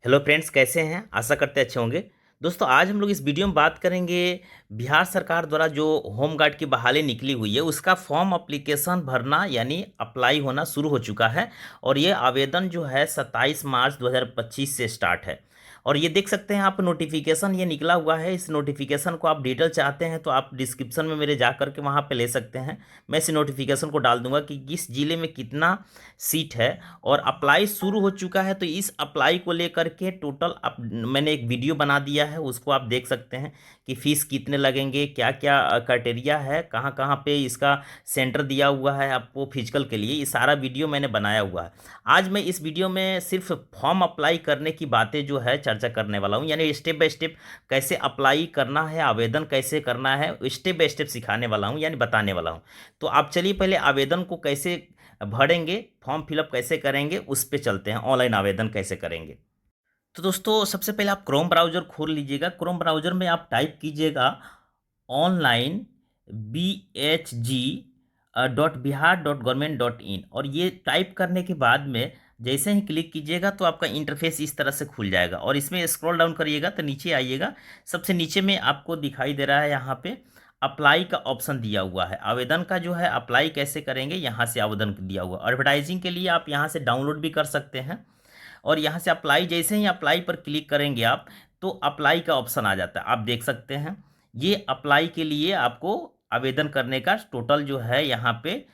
Hello friends, कैसे हैं? आशा करते अच्छे होंगे। दोस्तों, आज हम लोग इस वीडियो में बात करेंगे बिहार सरकार द्वारा जो होम गार्ड की बहाली निकली हुई है उसका फॉर्म एप्लीकेशन भरना यानी अप्लाई होना शुरू हो चुका है। और ये आवेदन जो है 27 मार्च 2025 से स्टार्ट है। और ये देख सकते हैं आप, नोटिफिकेशन ये निकला हुआ है। इस नोटिफिकेशन को आप डिटेल चाहते हैं तो आप डिस्क्रिप्शन में मेरे जा करके वहाँ पे ले सकते हैं। मैं इस नोटिफिकेशन को डाल दूंगा कि किस जिले में कितना सीट है। और अप्लाई शुरू हो चुका है, तो इस अप्लाई को लेकर के टोटल मैंने एक वीडियो बना दिया है, उसको आप देख सकते हैं कि फीस कितने लगेंगे, क्या क्या क्राइटेरिया है, कहाँ कहाँ पे इसका सेंटर दिया हुआ है आपको फिजिकल के लिए। ये सारा वीडियो मैंने बनाया हुआ है। आज मैं इस वीडियो में सिर्फ फॉर्म अप्लाई करने की बातें जो है चर्चा करने वाला हूँ, यानी स्टेप बाय स्टेप कैसे अप्लाई करना है, आवेदन कैसे करना है, स्टेप बाय स्टेप सिखाने वाला हूँ यानी बताने वाला हूँ। तो आप चलिए पहले आवेदन को कैसे भरेंगे, फॉर्म फिलअप कैसे करेंगे, उस पे चलते हैं। ऑनलाइन आवेदन कैसे करेंगे। तो दोस्तों, सबसे पहले आप क्रोम ब्राउज़र खोल लीजिएगा। क्रोम ब्राउज़र में आप टाइप कीजिएगा ऑनलाइन BHG.बिहार.गवर्नमेंट.इन। और ये टाइप करने के बाद में जैसे ही क्लिक कीजिएगा तो आपका इंटरफेस इस तरह से खुल जाएगा। और इसमें स्क्रॉल डाउन करिएगा तो नीचे आइएगा। सबसे नीचे में आपको दिखाई दे रहा है यहाँ पे अप्लाई का ऑप्शन दिया हुआ है। आवेदन का जो है अप्लाई कैसे करेंगे, यहाँ से आवेदन दिया हुआ। एडवर्टाइजिंग के लिए आप यहाँ से डाउनलोड भी कर सकते हैं। और यहाँ से अप्लाई, जैसे ही अप्लाई पर क्लिक करेंगे आप, तो अप्लाई का ऑप्शन आ जाता है। आप देख सकते हैं ये अप्लाई के लिए आपको आवेदन करने का टोटल जो है यहाँ पे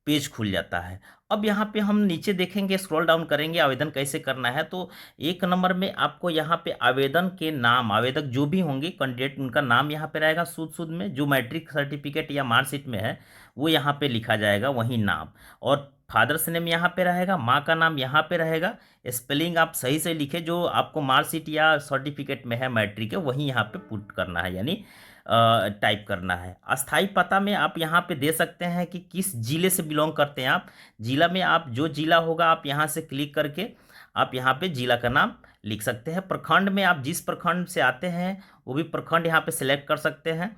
पेज खुल जाता है। अब यहाँ पे हम नीचे देखेंगे, स्क्रॉल डाउन करेंगे, आवेदन कैसे करना है। तो एक नंबर में आपको यहाँ पे आवेदन के नाम, आवेदक जो भी होंगे कैंडिडेट, उनका नाम यहाँ पे रहेगा शुद्ध में, जो मैट्रिक सर्टिफिकेट या मार्कशीट में है वो यहाँ पे लिखा जाएगा, वही नाम। और फादर्स नेम यहाँ पे रहेगा, माँ का नाम यहाँ पे रहेगा। स्पेलिंग आप सही से लिखे, जो आपको मार्कशीट या सर्टिफिकेट में है मैट्रिक के, वही यहाँ पे पुट करना है यानी टाइप करना है। अस्थाई पता में आप यहाँ पे दे सकते हैं कि किस जिले से बिलोंग करते हैं आप। जिला में आप जो जिला होगा आप यहाँ से क्लिक करके आप यहाँ पे जिला का नाम लिख सकते हैं। प्रखंड में आप जिस प्रखंड से आते हैं वो भी प्रखंड यहाँ पे सिलेक्ट कर सकते हैं।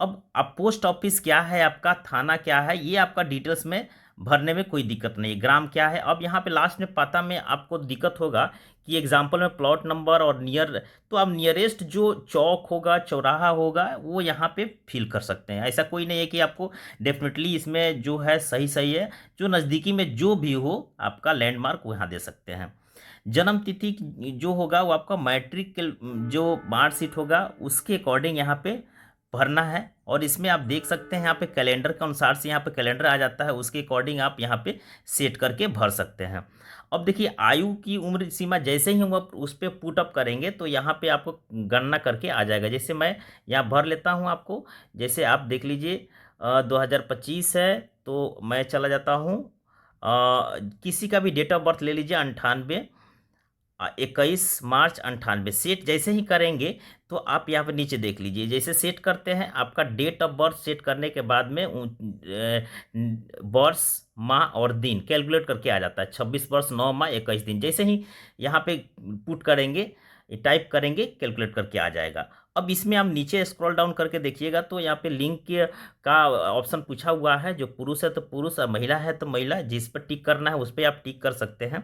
अब पोस्ट ऑफिस क्या है आपका, थाना क्या है, ये आपका डिटेल्स में भरने में कोई दिक्कत नहीं। ग्राम क्या है, अब यहाँ पे लास्ट में पता में आपको दिक्कत होगा कि एग्जाम्पल में प्लॉट नंबर और नियर, तो आप नियरेस्ट जो चौक होगा, चौराहा होगा, वो यहाँ पे फिल कर सकते हैं। ऐसा कोई नहीं है कि आपको डेफिनेटली इसमें जो है सही सही है। जो नज़दीकी में जो भी हो आपका लैंडमार्क वहाँ दे सकते हैं। जन्म तिथि जो होगा वो आपका मैट्रिक के जो मार्कशीट होगा उसके अकॉर्डिंग यहाँ पे भरना है। और इसमें आप देख सकते हैं यहाँ पे कैलेंडर के अनुसार से यहाँ पे कैलेंडर आ जाता है, उसके अकॉर्डिंग आप यहाँ पे सेट करके भर सकते हैं। अब देखिए, आयु की उम्र सीमा जैसे ही हम उस पर पुट अप करेंगे तो यहाँ पे आपको गणना करके आ जाएगा। जैसे मैं यहाँ भर लेता हूँ आपको, जैसे आप देख लीजिए 2025 है तो मैं चला जाता हूँ। किसी का भी डेट ऑफ बर्थ ले लीजिए, 98 21 मार्च 98। सेट जैसे ही करेंगे तो आप यहाँ पे नीचे देख लीजिए, जैसे सेट करते हैं आपका डेट ऑफ बर्थ सेट करने के बाद में वर्ष, माह और दिन कैलकुलेट करके आ जाता है। 26 वर्ष 9 माह 21 दिन। जैसे ही यहाँ पे पुट करेंगे, टाइप करेंगे, कैलकुलेट करके आ जाएगा। अब इसमें आप नीचे स्क्रॉल डाउन करके देखिएगा तो यहाँ पे लिंक का ऑप्शन पूछा हुआ है। जो पुरुष है तो पुरुष, और महिला है तो महिला, जिस पर टिक करना है उस पर आप टिक कर सकते हैं।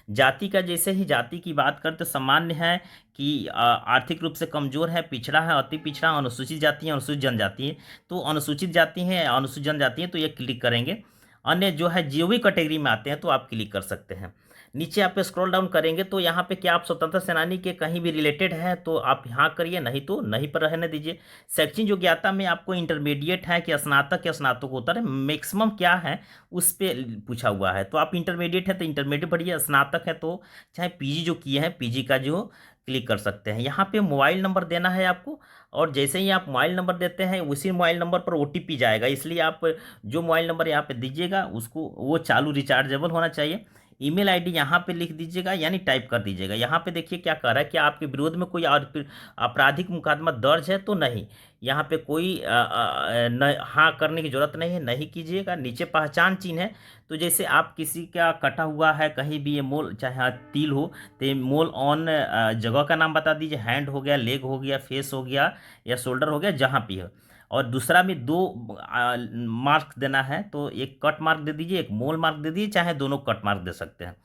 जाति का, जैसे ही जाति की बात करते तो सामान्य है कि आर्थिक रूप से कमजोर है, पिछड़ा है, अति पिछड़ा, अनुसूचित जाति है, अनुसूचित जनजाति है। तो अनुसूचित जाति है, अनुसूचित जनजाति है तो ये क्लिक करेंगे। अन्य जो है जो भी कैटेगरी में आते हैं तो आप क्लिक कर सकते हैं। नीचे आप स्क्रॉल डाउन करेंगे तो यहाँ पे क्या आप स्वतंत्र सेनानी के कहीं भी रिलेटेड है तो आप यहाँ करिए, नहीं तो नहीं पर रहने दीजिए। शैक्षिक योग्यता में आपको इंटरमीडिएट है कि स्नातक या स्नातकोत्तर है, मैक्सिमम क्या है उस पर पूछा हुआ है। तो आप इंटरमीडिएट है तो इंटरमीडिएट पढ़िए, स्नातक है तो चाहे पीजी जो किए हैं पीजी का जो क्लिक कर सकते हैं। यहाँ पे मोबाइल नंबर देना है आपको। और जैसे ही आप मोबाइल नंबर देते हैं उसी मोबाइल नंबर पर ओटीपी जाएगा, इसलिए आप जो मोबाइल नंबर यहाँ पे दीजिएगा उसको वो चालू रिचार्जेबल होना चाहिए। ईमेल आईडी यहाँ पे लिख दीजिएगा यानी टाइप कर दीजिएगा। यहाँ पे देखिए क्या कह रहा है कि आपके विरोध में कोई आपराधिक मुकदमा दर्ज है तो नहीं। यहाँ पे कोई हाँ करने की जरूरत नहीं है, नहीं कीजिएगा। नीचे पहचान चिन्ह है, तो जैसे आप किसी का कटा हुआ है कहीं भी ये मोल, चाहे तिल हो तो ये मोल ऑन जगह का नाम बता दीजिए। हैंड हो गया, लेग हो गया, फेस हो गया या शोल्डर हो गया, जहाँ भी हो। और दूसरा में दो मार्क देना है तो एक कट मार्क दे दीजिए, एक मोल मार्क दे दीजिए, चाहे दोनों कट मार्क दे सकते हैं।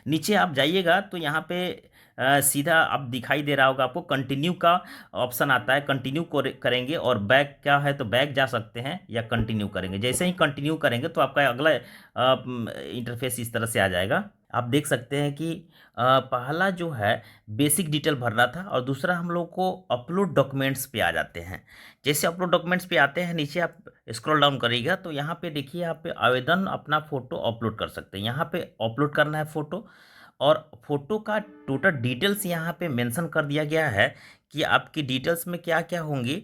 नीचे आप जाइएगा तो यहाँ पे सीधा अब दिखाई दे रहा होगा आपको कंटिन्यू का ऑप्शन आता है। कंटिन्यू करेंगे और बैक क्या है तो बैक जा सकते हैं या कंटिन्यू करेंगे। जैसे ही कंटिन्यू करेंगे तो आपका अगला इंटरफेस इस तरह से आ जाएगा। आप देख सकते हैं कि पहला जो है बेसिक डिटेल भरना था और दूसरा हम लोग को अपलोड डॉक्यूमेंट्स पे आ जाते हैं। जैसे अपलोड डॉक्यूमेंट्स पे आते हैं नीचे आप स्क्रॉल डाउन करिएगा तो यहाँ पे देखिए, यहाँ पे आवेदन अपना फ़ोटो अपलोड कर सकते हैं। यहाँ पे अपलोड करना है फ़ोटो और फोटो का टोटल डिटेल्स यहाँ पे मेंशन कर दिया गया है कि आपकी डिटेल्स में क्या क्या होंगी।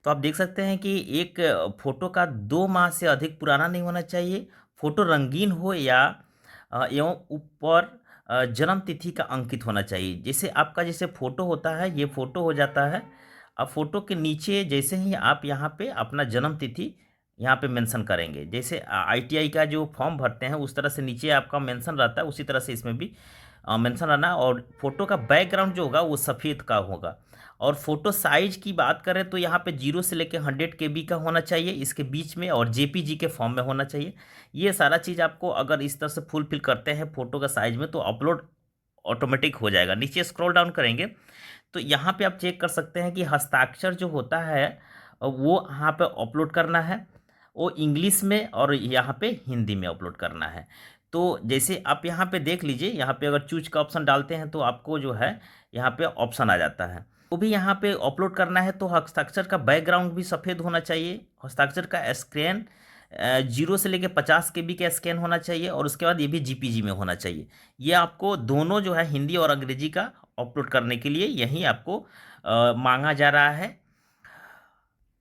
तो आप देख सकते हैं कि एक फ़ोटो का 2 माह से अधिक पुराना नहीं होना चाहिए, फ़ोटो रंगीन हो या एवं ऊपर जन्म तिथि का अंकित होना चाहिए। जैसे आपका जैसे फ़ोटो होता है ये फ़ोटो हो जाता है। अब फ़ोटो के नीचे जैसे ही आप यहाँ पे अपना जन्म तिथि यहाँ पे मेंशन करेंगे, जैसे आईटीआई का जो फॉर्म भरते हैं उस तरह से नीचे आपका मेंशन रहता है, उसी तरह से इसमें भी मेंशन रहना है। और फोटो का बैकग्राउंड जो होगा वो सफ़ेद का होगा। और फोटो साइज की बात करें तो यहाँ पे 0 से लेकर 100 KB का होना चाहिए इसके बीच में, और जेपीजी के फॉर्म में होना चाहिए। ये सारा चीज़ आपको अगर इस तरह से फुलफिल करते हैं फोटो का साइज में तो अपलोड ऑटोमेटिक हो जाएगा। नीचे स्क्रॉल डाउन करेंगे तो यहाँ पे आप चेक कर सकते हैं कि हस्ताक्षर जो होता है वो यहाँ पे अपलोड करना है, वो इंग्लिश में और यहाँ पे हिंदी में अपलोड करना है। तो जैसे आप यहाँ पे देख लीजिए, यहाँ पे अगर चूज का ऑप्शन डालते हैं तो आपको जो है यहाँ पे ऑप्शन आ जाता है। वो भी यहाँ पे अपलोड करना है तो हस्ताक्षर का बैकग्राउंड भी सफ़ेद होना चाहिए, हस्ताक्षर का स्कैन 0 से लेकर 50 KB का स्कैन होना चाहिए, और उसके बाद ये भी जीपीजी में होना चाहिए। ये आपको दोनों जो है हिंदी और अंग्रेजी का अपलोड करने के लिए यही आपको मांगा जा रहा है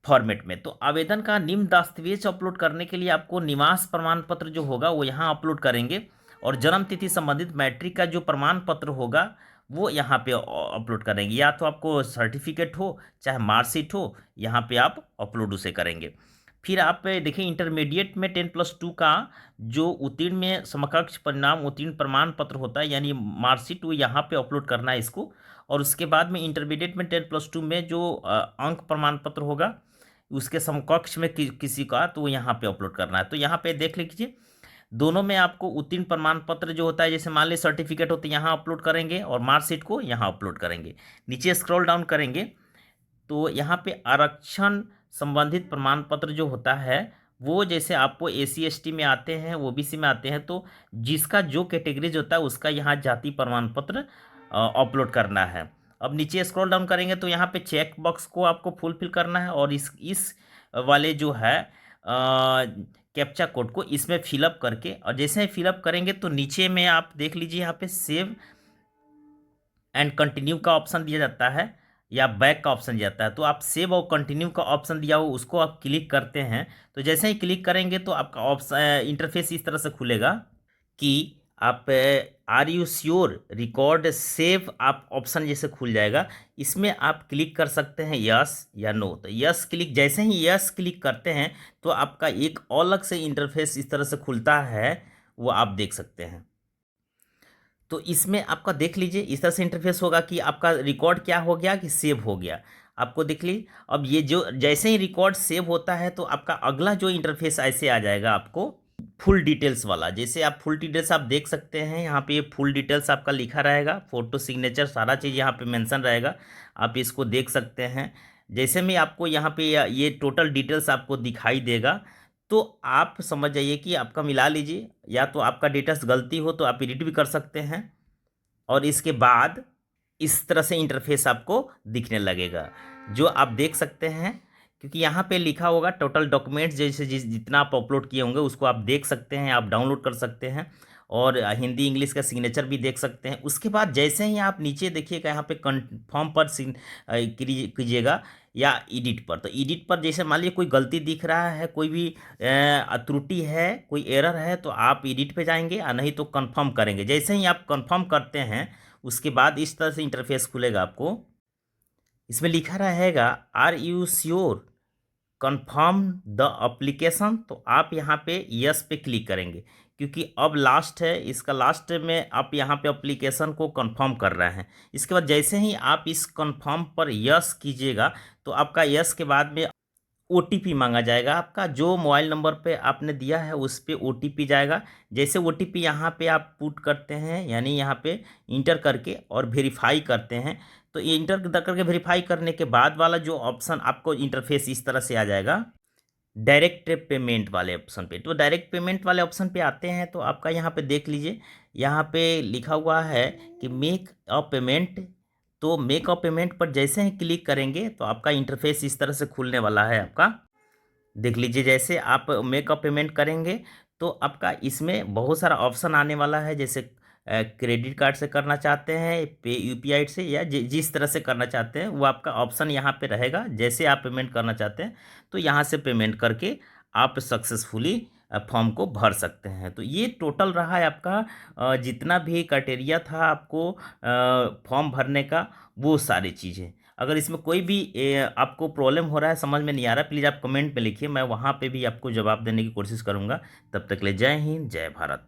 फॉर्मेट में। तो आवेदन का निम्न दस्तावेज अपलोड करने के लिए आपको निवास प्रमाण पत्र जो होगा वो यहाँ अपलोड करेंगे, और जन्म तिथि संबंधित मैट्रिक का जो प्रमाण पत्र होगा वो यहाँ पे अपलोड करेंगे। या तो आपको सर्टिफिकेट हो चाहे मार्कशीट हो, यहाँ पे आप अपलोड उसे करेंगे। फिर आप देखिए इंटरमीडिएट में 10+2 का जो उत्तीर्ण में समकक्ष परिणाम उत्तीर्ण प्रमाण पत्र होता है यानी मार्कशीट, वो यहाँ पे अपलोड करना है इसको। और उसके बाद में इंटरमीडिएट में 10+2 में जो अंक प्रमाण पत्र होगा उसके समकक्ष में किसी का तो यहाँ पे अपलोड करना है। तो यहाँ पे देख लीजिए दोनों में आपको उत्तीर्ण प्रमाण पत्र जो होता है, जैसे मान ली सर्टिफिकेट होता है यहाँ अपलोड करेंगे और मार्कशीट को यहाँ अपलोड करेंगे। नीचे स्क्रॉल डाउन करेंगे तो यहाँ पे आरक्षण संबंधित प्रमाण पत्र जो होता है वो, जैसे आपको एसी एसटी में आते हैं ओबीसी में आते हैं तो जिसका जो कैटेगरीज होता है उसका यहाँ जाति प्रमाण पत्र अपलोड करना है। अब नीचे स्क्रॉल डाउन करेंगे तो यहाँ पे चेक बॉक्स को आपको फुलफिल करना है, और इस वाले जो है कैप्चा कोड को इसमें फिलअप करके, और जैसे ही फिलअप करेंगे तो नीचे में आप देख लीजिए यहाँ पे सेव एंड कंटिन्यू का ऑप्शन दिया जाता है या बैक का ऑप्शन दिया जाता है। तो आप सेव और कंटिन्यू का ऑप्शन दिया हो उसको आप क्लिक करते हैं तो जैसे ही क्लिक करेंगे तो आपका ऑप्शन इंटरफेस इस तरह से खुलेगा कि आप are you sure record save आप ऑप्शन जैसे खुल जाएगा। इसमें आप क्लिक कर सकते हैं यस या नो। तो यस क्लिक, जैसे ही यस क्लिक करते हैं तो आपका एक अलग से इंटरफेस इस तरह से खुलता है, वो आप देख सकते हैं। तो इसमें आपका देख लीजिए इस तरह से इंटरफेस होगा कि आपका रिकॉर्ड क्या हो गया कि सेव हो गया। आपको देख लीजिए अब ये जो जैसे ही रिकॉर्ड सेव होता है तो आपका अगला जो इंटरफेस ऐसे आ जाएगा आपको फुल डिटेल्स वाला। जैसे आप फुल डिटेल्स आप देख सकते हैं यहाँ पे, ये फुल डिटेल्स आपका लिखा रहेगा, फोटो सिग्नेचर सारा चीज़ यहाँ पे मेंशन रहेगा, आप इसको देख सकते हैं। जैसे में आपको यहाँ पे ये टोटल डिटेल्स आपको दिखाई देगा तो आप समझ जाइए कि आपका मिला लीजिए, या तो आपका डिटेल्स गलती हो तो आप एडिट भी कर सकते हैं, और इसके बाद इस तरह से इंटरफेस आपको दिखने लगेगा जो आप देख सकते हैं। क्योंकि यहाँ पे लिखा होगा टोटल डॉक्यूमेंट्स, जैसे जितना आप अपलोड किए होंगे उसको आप देख सकते हैं, आप डाउनलोड कर सकते हैं, और हिंदी इंग्लिश का सिग्नेचर भी देख सकते हैं। उसके बाद जैसे ही आप नीचे देखिएगा यहाँ पे कन्फर्म पर कीजिएगा या एडिट पर। तो एडिट पर जैसे मान लीजिए कोई गलती दिख रहा है, कोई भी त्रुटि है, कोई एरर है, तो आप एडिट पे जाएंगे, और नहीं तो कन्फर्म करेंगे। जैसे ही आप कन्फर्म करते हैं उसके बाद इस तरह से इंटरफेस खुलेगा आपको। इसमें लिखा रहेगा are you sure confirm the application, तो आप यहाँ पे यस पे क्लिक करेंगे क्योंकि अब लास्ट है, इसका लास्ट में आप यहाँ पे एप्लीकेशन को कंफर्म कर रहे हैं। इसके बाद जैसे ही आप इस कंफर्म पर यस कीजिएगा तो आपका यस के बाद में ओटीपी मांगा जाएगा आपका। जो मोबाइल नंबर पे आपने दिया है उस पे ओटीपी जाएगा। जैसे ओटीपी यहाँ पे आप पुट करते हैं, यानी यहाँ पे इंटर करके और वेरीफाई करते हैं, तो ये इंटर करके वेरीफाई करने के बाद वाला जो ऑप्शन आपको इंटरफेस इस तरह से आ जाएगा, डायरेक्ट पेमेंट वाले ऑप्शन पे। तो डायरेक्ट पेमेंट वाले ऑप्शन पे आते हैं तो आपका यहाँ पे देख लीजिए, यहाँ पे लिखा हुआ है कि मेक अ पेमेंट। तो मेक अ पेमेंट पर जैसे ही क्लिक करेंगे तो आपका इंटरफेस इस तरह से खुलने वाला है आपका। देख लीजिए, जैसे आप मेक अ पेमेंट करेंगे तो आपका इसमें बहुत सारा ऑप्शन आने वाला है। जैसे क्रेडिट कार्ड से करना चाहते हैं, पे यूपीआई से, या जिस तरह से करना चाहते हैं वो आपका ऑप्शन यहाँ पे रहेगा। जैसे आप पेमेंट करना चाहते हैं तो यहाँ से पेमेंट करके आप सक्सेसफुली फॉर्म को भर सकते हैं। तो ये टोटल रहा है आपका जितना भी क्राइटेरिया था आपको फॉर्म भरने का, वो सारी चीज़ें। अगर इसमें कोई भी आपको प्रॉब्लम हो रहा है, समझ में नहीं आ रहा, प्लीज़ आप कमेंट पे लिखिए, मैं वहाँ पे भी आपको जवाब देने की कोशिश करूँगा। तब तक के लिए जय हिंद, जय भारत।